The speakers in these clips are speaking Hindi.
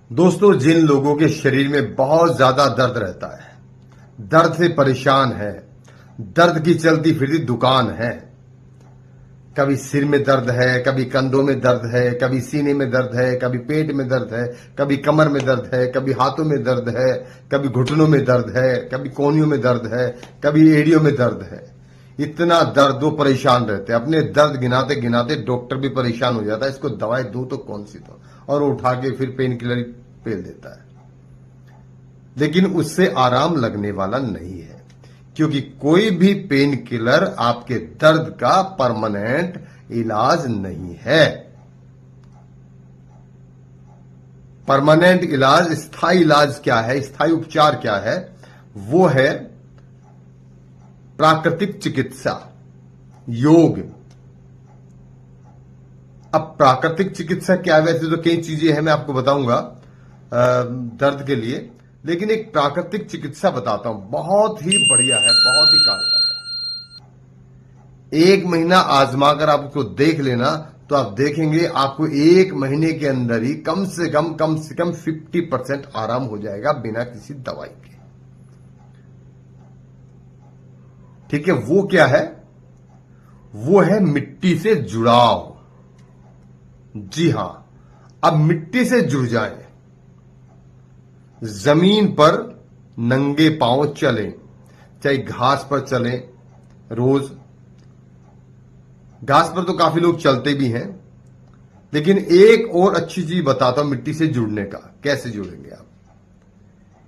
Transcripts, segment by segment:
दोस्तों, जिन लोगों के शरीर में बहुत ज्यादा दर्द रहता है, दर्द से परेशान है, दर्द की चलती फिरती दुकान है, कभी सिर में दर्द है, कभी कंधों में दर्द है, कभी सीने में दर्द है, कभी पेट में दर्द है, कभी कमर में दर्द है, कभी हाथों में दर्द है, कभी घुटनों में दर्द है, कभी कोहनियों में दर्द है, कभी एड़ियों में दर्द है। इतना दर्द, वो परेशान रहते हैं। अपने दर्द गिनाते गिनाते डॉक्टर भी परेशान हो जाता है, इसको दवाई दूं तो कौन सी दो, और उठा के फिर पेन किलर पेल देता है। लेकिन उससे आराम लगने वाला नहीं है, क्योंकि कोई भी पेन किलर आपके दर्द का परमानेंट इलाज नहीं है। परमानेंट इलाज, स्थायी इलाज क्या है, स्थायी उपचार क्या है? वो है प्राकृतिक चिकित्सा, योग। अब प्राकृतिक चिकित्सा क्या है? वैसे तो कई चीजें हैं, मैं आपको बताऊंगा दर्द के लिए, लेकिन एक प्राकृतिक चिकित्सा बताता हूं, बहुत ही बढ़िया है, बहुत ही कारगर है। 1 महीना आजमा कर आप उसको देख लेना, तो आप देखेंगे आपको 1 महीने के अंदर ही कम से कम 50% आराम हो जाएगा, बिना किसी दवाई के। ठीक है, वो क्या है? वो है मिट्टी से जुड़ाव। जी हां, अब मिट्टी से जुड़ जाएं, जमीन पर नंगे पांव चलें, चाहे घास पर चलें। रोज घास पर तो काफी लोग चलते भी हैं, लेकिन एक और अच्छी चीज बताता हूं मिट्टी से जुड़ने का। कैसे जुड़ेंगे आप?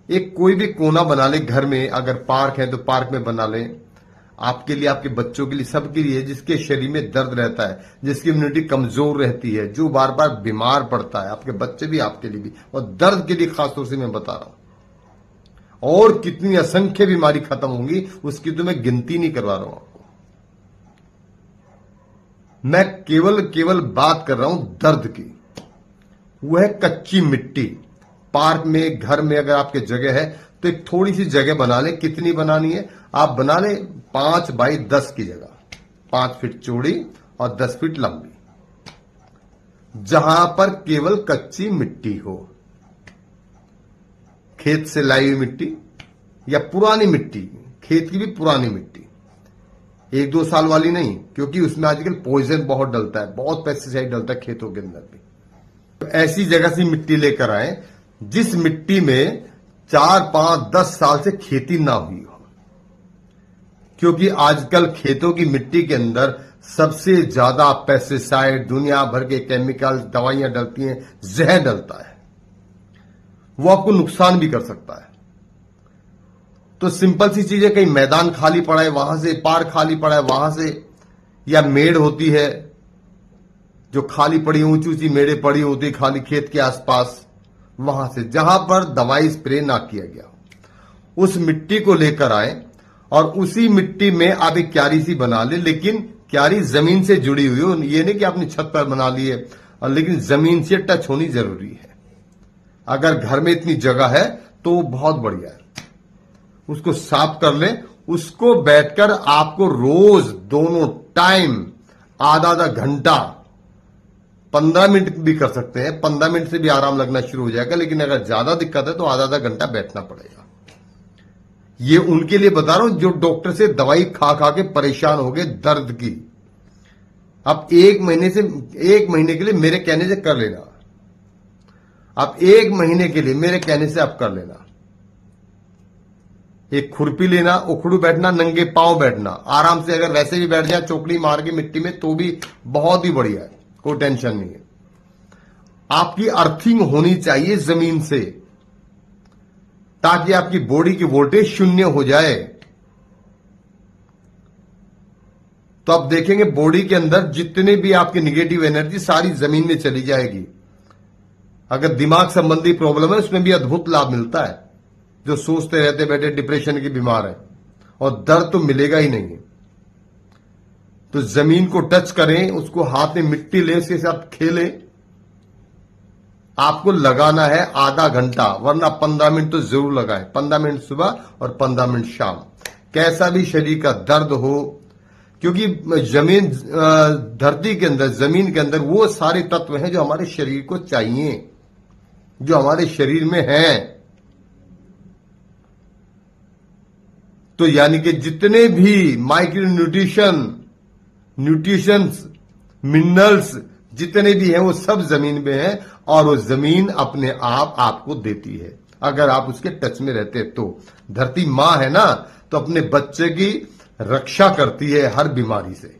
एक कोई भी कोना बना ले घर में, अगर पार्क है तो पार्क में बना लें, आपके लिए, आपके बच्चों के लिए, सबके लिए, जिसके शरीर में दर्द रहता है, जिसकी इम्यूनिटी कमजोर रहती है, जो बार बार बीमार पड़ता है, आपके बच्चे भी, आपके लिए भी, और दर्द के लिए खासतौर से मैं बता रहा हूं। और कितनी असंख्य बीमारी खत्म होंगी उसकी तो मैं गिनती नहीं करवा रहा हूं आपको। मैं केवल बात कर रहा हूं दर्द की। वह है कच्ची मिट्टी। पार्क में, घर में अगर आपके जगह है तो एक थोड़ी सी जगह बना ले। कितनी बनानी है? आप बना ले 5 बाई 10 की जगह, 5 फीट चौड़ी और 10 फीट लंबी, जहां पर केवल कच्ची मिट्टी हो। खेत से लाई हुई मिट्टी या पुरानी मिट्टी, खेत की भी पुरानी मिट्टी, 1-2 साल वाली नहीं, क्योंकि उसमें आजकल पॉइजन बहुत डलता है, बहुत पेस्टिसाइड डलता है खेतों के अंदर भी। तो ऐसी जगह से मिट्टी लेकर आए जिस मिट्टी में 4, 5, 10 साल से खेती ना हुई हो, क्योंकि आजकल खेतों की मिट्टी के अंदर सबसे ज्यादा पेस्टिसाइड, दुनिया भर के केमिकल, दवाइयां डलती हैं, जहर डलता है, वो आपको नुकसान भी कर सकता है। तो सिंपल सी चीज है, कहीं मैदान खाली पड़ा है वहां से, पार्क खाली पड़ा है वहां से, या मेड़ होती है जो खाली पड़ी, ऊंची ऊंची मेड़े पड़ी होती खाली खेत के आसपास, वहां से, जहां पर दवाई स्प्रे ना किया गया, उस मिट्टी को लेकर आए और उसी मिट्टी में आप एक क्यारी सी बना ले। लेकिन क्यारी जमीन से जुड़ी हुई हो, ये नहीं कि आपने छत पर बना ली है, लेकिन जमीन से टच होनी जरूरी है। अगर घर में इतनी जगह है तो बहुत बढ़िया है। उसको साफ कर ले। उसको बैठकर आपको रोज दोनों टाइम आधा आधा घंटा, 15 मिनट भी कर सकते हैं, 15 मिनट से भी आराम लगना शुरू हो जाएगा। लेकिन अगर ज्यादा दिक्कत है तो आधा आधा घंटा बैठना पड़ेगा। ये उनके लिए बता रहा हूं जो डॉक्टर से दवाई खा खा के परेशान हो गए दर्द की। अब 1 महीने के लिए मेरे कहने से कर लेना। आप 1 महीने के लिए मेरे कहने से आप कर लेना। एक खुरपी लेना, उखड़ू बैठना, नंगे पांव बैठना, आराम से। अगर वैसे भी बैठ जाए चौकड़ी मार के मिट्टी में तो भी बहुत ही बढ़िया है, कोई टेंशन नहीं है। आपकी अर्थिंग होनी चाहिए जमीन से, ताकि आपकी बॉडी की वोल्टेज 0 हो जाए। तो आप देखेंगे बॉडी के अंदर जितने भी आपकी निगेटिव एनर्जी सारी जमीन में चली जाएगी। अगर दिमाग संबंधी प्रॉब्लम है उसमें भी अद्भुत लाभ मिलता है। जो सोचते रहते बैठे डिप्रेशन की बीमार है, और दर्द तो मिलेगा ही नहीं। तो जमीन को टच करें, उसको हाथ में मिट्टी लें, उसके साथ खेलें। आपको लगाना है आधा घंटा, वरना 15 मिनट तो जरूर लगाएं। 15 मिनट सुबह और 15 मिनट शाम। कैसा भी शरीर का दर्द हो, क्योंकि जमीन, धरती के अंदर, जमीन के अंदर वो सारे तत्व हैं जो हमारे शरीर को चाहिए। जो हमारे शरीर में हैं। तो यानी कि जितने भी माइक्रो न्यूट्रिशंस, मिनरल्स जितने भी हैं वो सब जमीन में हैं, और वो जमीन अपने आप आपको देती है अगर आप उसके टच में रहते हैं। तो धरती मां है ना, तो अपने बच्चे की रक्षा करती है हर बीमारी से।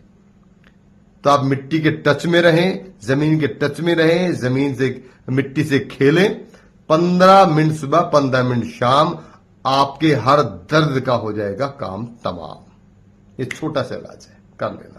तो आप मिट्टी के टच में रहें, जमीन के टच में रहें, जमीन से मिट्टी से खेलें। 15 मिनट सुबह, 15 मिनट शाम, आपके हर दर्द का हो जाएगा काम तमाम। ये छोटा सा इलाज है, कर लेना।